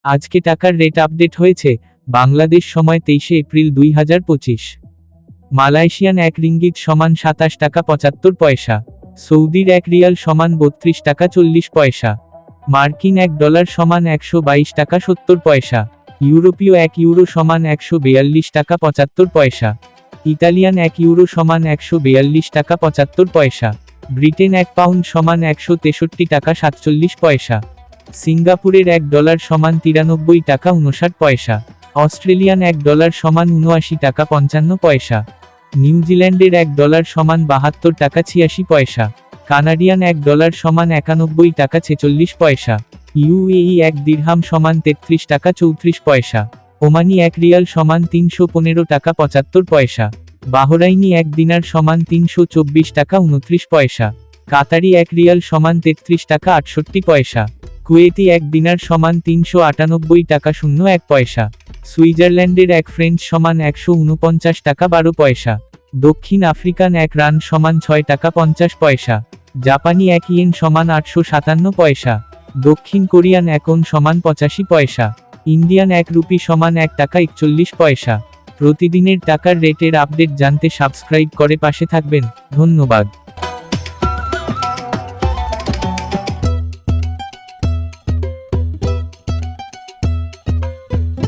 আজকে টাকার rate update হয়েছে। বাংলাদেশ সময় 23 এপ্রিল 2025। মালয়েশিয়ান 1 রিঙ্গিত সমান 27 টাকা 75 পয়সা। সৌদির 1 রিয়াল সমান 32 টাকা 40 পয়সা। মার্কিন $1 সমান 122 টাকা 70 পয়সা। ইউরোপীয় 1 ইউরো সমান 142 টাকা 75 পয়সা। ইতালিয়ান 1 ইউরো সমান 142 টাকা 75 পয়সা। ব্রিটেন 1 পাউন্ড সমান 163 টাকা 47 পয়সা। সিঙ্গাপুরের $1 সমান 93 টাকা 59 পয়সা। অস্ট্রেলিয়ান $1 সমান 79 টাকা 55 পয়সা। নিউজিল্যান্ডের $1 সমান 72 টাকা 86 পয়সা। কানাডিয়ান $1 সমান 91 টাকা 46 পয়সা। ইউএই 1 দিরহাম সমান 33 টাকা 34 পয়সা। ওমানি 1 রিয়াল সমান 315 টাকা 75 পয়সা। বাহরাইনি 1 দিনার সমান 324 টাকা 29 পয়সা। কাতারি 1 রিয়াল সমান 33 টাকা 68 পয়সা। কুয়েতি 1 দিনার সমান 398 টাকা 01 পয়সা। সুইজারল্যান্ডের 1 ফ্রেঞ্চ সমান 149 টাকা 12 পয়সা। দক্ষিণ আফ্রিকান 1 রান সমান 6 টাকা 50 পয়সা। জাপানি 1 ইয়েন সমান 857 পয়সা। দক্ষিণ কোরিয়ান 1 ওন সমান 85 পয়সা। ইন্ডিয়ান 1 রুপি সমান 1 টাকা 41 পয়সা। প্রতিদিনের টাকার রেটের আপডেট জানতে সাবস্ক্রাইব করে পাশে থাকবেন। ধন্যবাদ।